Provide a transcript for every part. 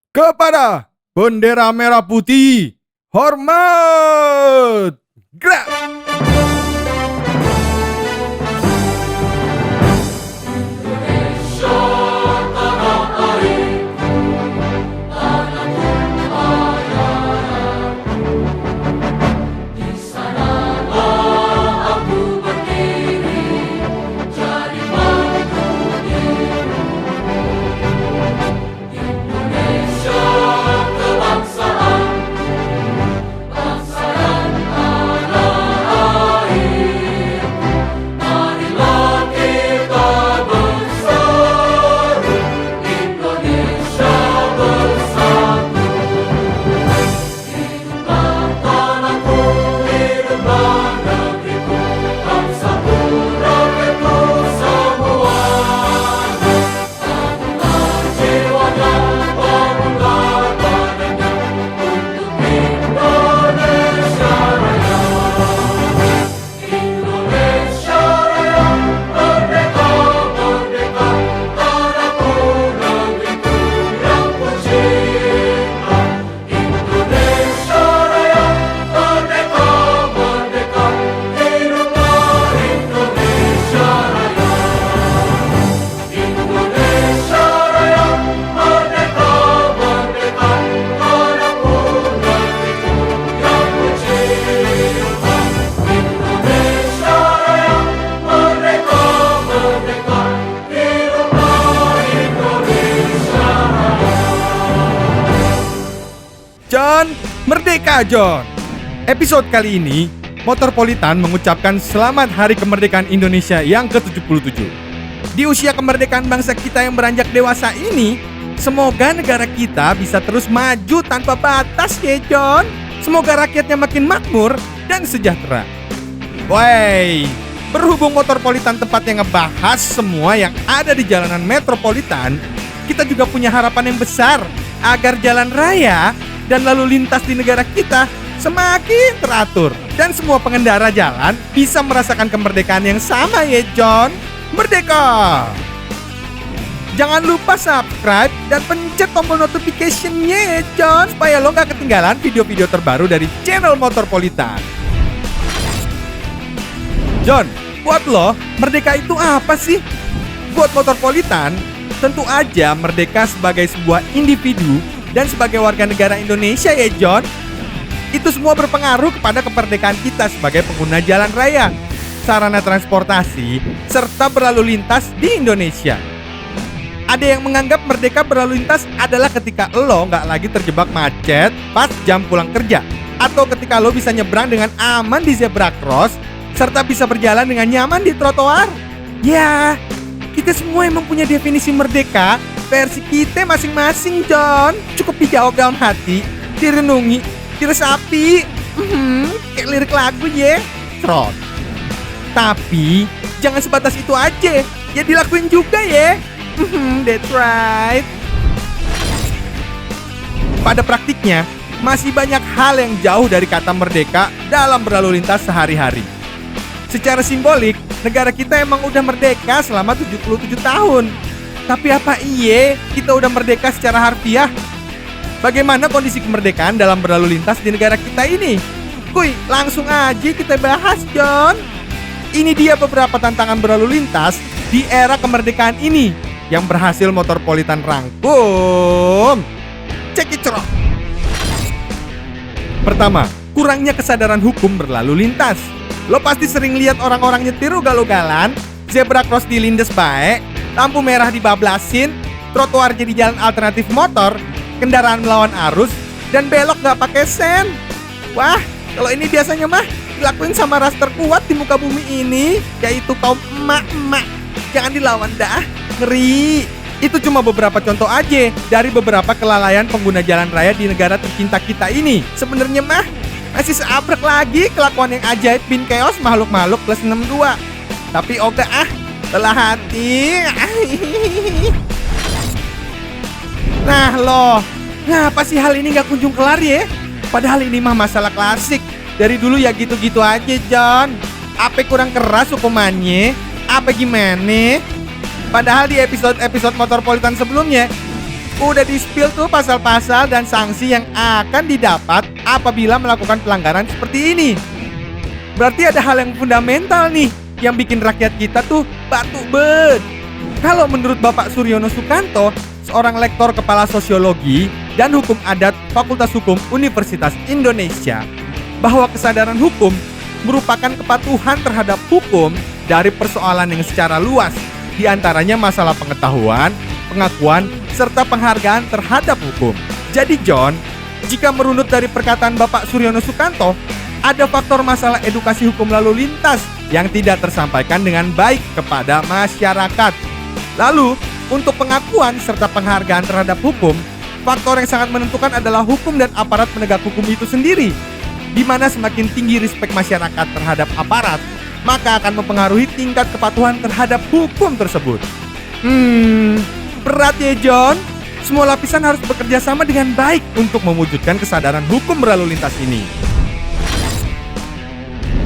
Kepada bendera merah putih, hormat! Gerak! John, merdeka John. Episode kali ini, Motorpolitan mengucapkan selamat Hari Kemerdekaan Indonesia yang ke-77. Di usia kemerdekaan bangsa kita yang beranjak dewasa ini, semoga negara kita bisa terus maju tanpa batas ya John. Semoga rakyatnya makin makmur dan sejahtera. Wey, berhubung Motorpolitan tempat yang ngebahas semua yang ada di jalanan metropolitan, kita juga punya harapan yang besar agar jalan raya dan lalu lintas di negara kita semakin teratur dan semua pengendara jalan bisa merasakan kemerdekaan yang sama ya John. Merdeka! Jangan lupa subscribe dan pencet tombol notification-nya ya John, supaya lo gak ketinggalan video-video terbaru dari channel Motorpolitan. John, buat lo, merdeka itu apa sih? Buat Motorpolitan, tentu aja merdeka sebagai sebuah individu dan sebagai warga negara Indonesia ya John. Itu semua berpengaruh kepada kemerdekaan kita sebagai pengguna jalan raya, sarana transportasi, serta berlalu lintas di Indonesia. Ada yang menganggap merdeka berlalu lintas adalah ketika lo nggak lagi terjebak macet pas jam pulang kerja, atau ketika lo bisa nyebrang dengan aman di zebra cross, serta bisa berjalan dengan nyaman di trotoar. Ya, kita semua emang punya definisi merdeka versi kita masing-masing John. Cukup dijawab dalam hati, direnungi, diresapi, kayak lirik lagu ya, Trot. Tapi jangan sebatas itu aja, ya dilakuin juga ya. That's right. Pada praktiknya, masih banyak hal yang jauh dari kata merdeka dalam berlalu lintas sehari-hari. Secara simbolik, negara kita emang udah merdeka selama 77 tahun. Tapi apa iye kita udah merdeka secara harfiah? Bagaimana kondisi kemerdekaan dalam berlalu lintas di negara kita ini? Kuy, langsung aja kita bahas John. Ini dia beberapa tantangan berlalu lintas di era kemerdekaan ini yang berhasil Motorpolitan rangkum. Cek it, Pertama, kurangnya kesadaran hukum berlalu lintas. Lo pasti sering lihat orang-orang nyetir ugal-ugalan, zebra cross dilindes baik, lampu merah dibablasin, trotoar jadi jalan alternatif motor, kendaraan melawan arus, dan belok gak pakai sen. Wah, kalau ini biasanya mah dilakuin sama ras terkuat di muka bumi ini, yaitu kaum emak-emak. Jangan dilawan dah, ngeri. Itu cuma beberapa contoh aja dari beberapa kelalaian pengguna jalan raya di negara tercinta kita ini. Sebenarnya mah masih seabrek lagi kelakuan yang ajaib bin chaos makhluk-makhluk plus 62. Tapi oga lelah hati. Nah loh, ngapa sih hal ini gak kunjung kelar ya? Padahal ini mah masalah klasik. Dari dulu ya gitu-gitu aja John. Apa kurang keras hukumannya? Apa gimana? Padahal di episode-episode Motorpolitan sebelumnya Udah di-spill tuh pasal-pasal dan sanksi yang akan didapat apabila melakukan pelanggaran seperti ini. Berarti ada hal yang fundamental nih yang bikin rakyat kita tuh batu bet. Kalau menurut Bapak Suryono Sukanto, seorang lektor kepala sosiologi dan hukum adat Fakultas Hukum Universitas Indonesia, bahwa kesadaran hukum merupakan kepatuhan terhadap hukum dari persoalan yang secara luas, diantaranya masalah pengetahuan, pengakuan, serta penghargaan terhadap hukum. Jadi John, jika merunut dari perkataan Bapak Suryono Sukanto, ada faktor masalah edukasi hukum lalu lintas yang tidak tersampaikan dengan baik kepada masyarakat. Lalu, untuk pengakuan serta penghargaan terhadap hukum, faktor yang sangat menentukan adalah hukum dan aparat penegak hukum itu sendiri, di mana semakin tinggi respek masyarakat terhadap aparat, maka akan mempengaruhi tingkat kepatuhan terhadap hukum tersebut. Berat ya John. Semua lapisan harus bekerja sama dengan baik untuk mewujudkan kesadaran hukum berlalu lintas ini.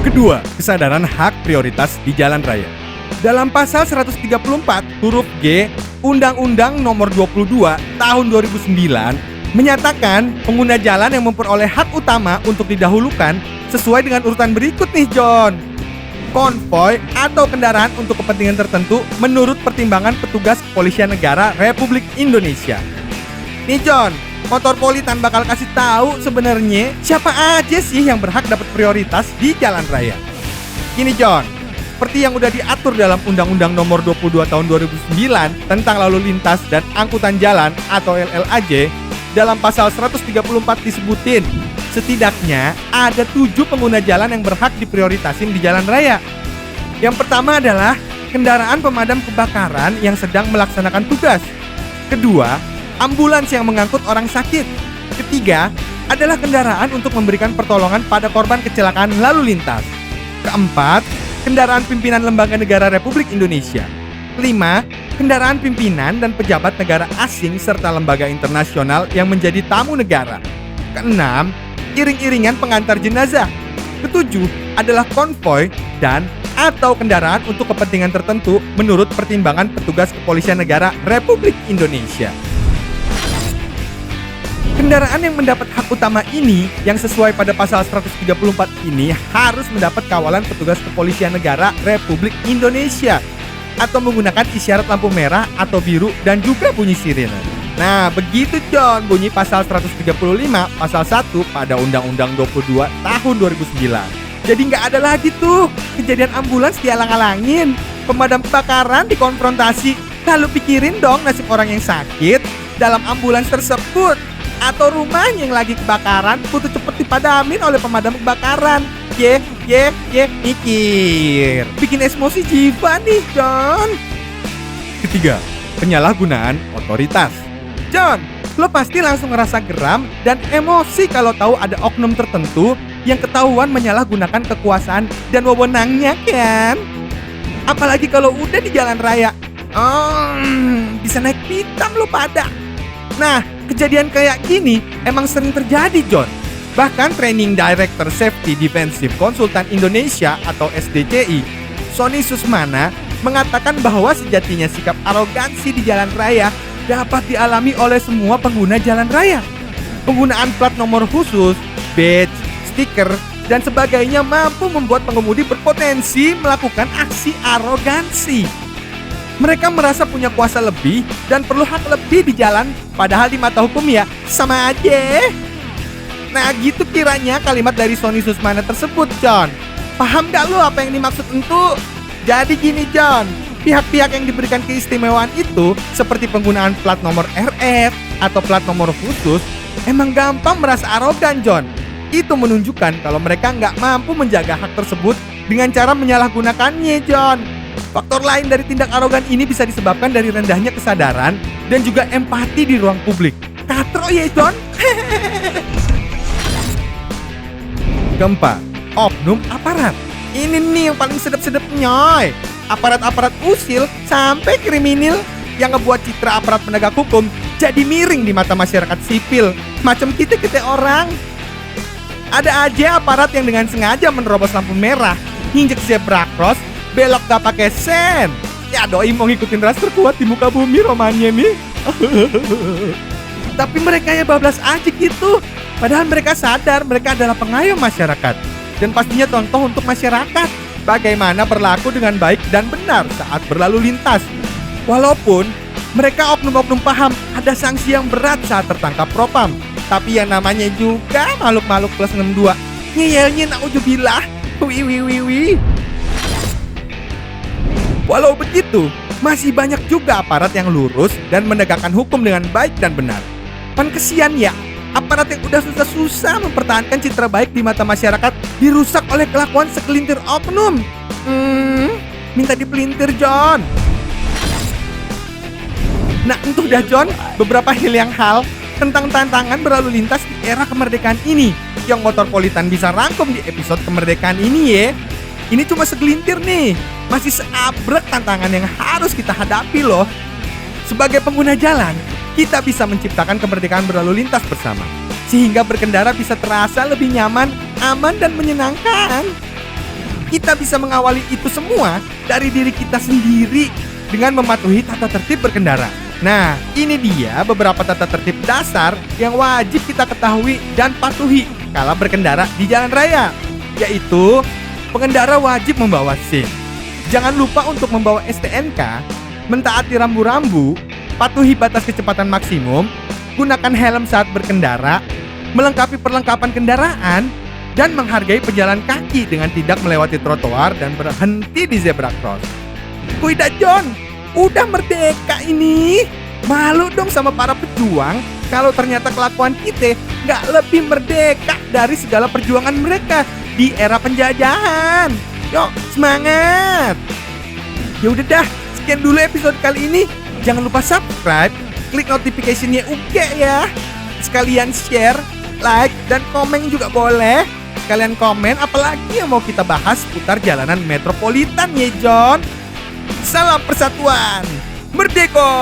Kedua, kesadaran hak prioritas di jalan raya. Dalam pasal 134 huruf G Undang-Undang Nomor 22 Tahun 2009 menyatakan pengguna jalan yang memperoleh hak utama untuk didahulukan sesuai dengan urutan berikut nih John. Konvoi atau kendaraan untuk kepentingan tertentu menurut pertimbangan petugas kepolisian negara Republik Indonesia. Nih John, Motorpolitan bakal kasih tahu sebenarnya siapa aja sih yang berhak dapat prioritas di jalan raya. Gini John, seperti yang udah diatur dalam Undang-Undang Nomor 22 Tahun 2009 tentang lalu lintas dan angkutan jalan atau LLAJ, dalam pasal 134 disebutin setidaknya ada 7 pengguna jalan yang berhak diprioritasin di jalan raya. Yang pertama adalah kendaraan pemadam kebakaran yang sedang melaksanakan tugas. Kedua, ambulans yang mengangkut orang sakit. Ketiga, adalah kendaraan untuk memberikan pertolongan pada korban kecelakaan lalu lintas. Keempat, kendaraan pimpinan lembaga negara Republik Indonesia. Kelima, kendaraan pimpinan dan pejabat negara asing serta lembaga internasional yang menjadi tamu negara. Keenam, iring-iringan pengantar jenazah. Ketujuh, adalah konvoi dan atau kendaraan untuk kepentingan tertentu menurut pertimbangan petugas kepolisian negara Republik Indonesia. Kendaraan yang mendapat hak utama ini yang sesuai pada pasal 134 ini harus mendapat kawalan petugas kepolisian negara Republik Indonesia atau menggunakan isyarat lampu merah atau biru dan juga bunyi sirene. Nah, begitu John bunyi pasal 135 pasal 1 pada Undang-Undang 22 tahun 2009. Jadi nggak ada lagi tuh kejadian ambulans dialang-alangin, pemadam kebakaran dikonfrontasi. Lalu pikirin dong nasib orang yang sakit dalam ambulans tersebut, atau rumahnya yang lagi kebakaran butuh cepet dipadamin oleh pemadam kebakaran. Mikir. Bikin emosi jiwa nih, John. Ketiga, penyalahgunaan otoritas. John, lo pasti langsung ngerasa geram dan emosi kalau tahu ada oknum tertentu yang ketahuan menyalahgunakan kekuasaan dan wewenangnya kan? Apalagi kalau udah di jalan raya. Bisa naik pitam lo pada. Nah, kejadian kayak gini emang sering terjadi, John. Bahkan Training Director Safety Defensive Consultant Indonesia atau SDCI, Sony Susmana, mengatakan bahwa sejatinya sikap arogansi di jalan raya dapat dialami oleh semua pengguna jalan raya. Penggunaan plat nomor khusus, badge, stiker, dan sebagainya mampu membuat pengemudi berpotensi melakukan aksi arogansi. Mereka merasa punya kuasa lebih dan perlu hak lebih di jalan, padahal di mata hukum ya sama aja. Nah gitu kiranya kalimat dari Sony Susmana tersebut, John. Paham gak lu apa yang dimaksud entu? Jadi gini John, pihak-pihak yang diberikan keistimewaan itu seperti penggunaan plat nomor RF atau plat nomor khusus emang gampang merasa arogan, John. Itu menunjukkan kalau mereka nggak mampu menjaga hak tersebut dengan cara menyalahgunakannya, John. Faktor lain dari tindak arogan ini bisa disebabkan dari rendahnya kesadaran dan juga empati di ruang publik. Katro ya, John. Keempat, oknum aparat. Ini nih yang paling sedep-sedep nyoy. Aparat-aparat usil sampai kriminal yang ngebuat citra aparat penegak hukum jadi miring di mata masyarakat sipil. Macam kita orang. Ada aja aparat yang dengan sengaja menerobos lampu merah, nginjek zebra cross, belok gak pakai sen. Ya doi mau ngikutin ras terkuat di muka bumi romannya nih. Tapi mereka ya bablas aja gitu. Padahal mereka sadar mereka adalah pengayom masyarakat. Dan pastinya contoh untuk masyarakat. Bagaimana berlaku dengan baik dan benar saat berlalu lintas. Walaupun mereka oknum-oknum paham ada sanksi yang berat saat tertangkap propam. Tapi yang namanya juga makhluk-makhluk plus 62. Ngeyelnya na'udzubillah. Wih. Walau begitu, masih banyak juga aparat yang lurus dan menegakkan hukum dengan baik dan benar. Pan kesian ya, aparat yang udah susah-susah mempertahankan citra baik di mata masyarakat dirusak oleh kelakuan segelintir oknum. Minta dipelintir, John. Nah, itu dah John, beberapa hal tentang tantangan berlalu lintas di era kemerdekaan ini yang Motorpolitan bisa rangkum di episode kemerdekaan ini ya. Ini cuma segelintir nih, masih seabrek tantangan yang harus kita hadapi loh. Sebagai pengguna jalan, kita bisa menciptakan kemerdekaan berlalu lintas bersama, sehingga berkendara bisa terasa lebih nyaman, aman, dan menyenangkan. Kita bisa mengawali itu semua dari diri kita sendiri dengan mematuhi tata tertib berkendara. Nah, ini dia beberapa tata tertib dasar yang wajib kita ketahui dan patuhi kala berkendara di jalan raya, yaitu pengendara wajib membawa SIM. Jangan lupa untuk membawa STNK, mentaati rambu-rambu, patuhi batas kecepatan maksimum, gunakan helm saat berkendara, melengkapi perlengkapan kendaraan, dan menghargai pejalan kaki dengan tidak melewati trotoar dan berhenti di zebra cross. Kuida John, udah merdeka ini. Malu dong sama para pejuang kalau ternyata kelakuan kita nggak lebih merdeka dari segala perjuangan mereka di era penjajahan. Yuk, semangat! Ya udah dah, sekian dulu episode kali ini. Jangan lupa subscribe, klik notification-nya juga ya. Sekalian share, like, dan komen juga boleh. Kalian komen apalagi yang mau kita bahas seputar jalanan metropolitan ya John. Salam persatuan, merdeka!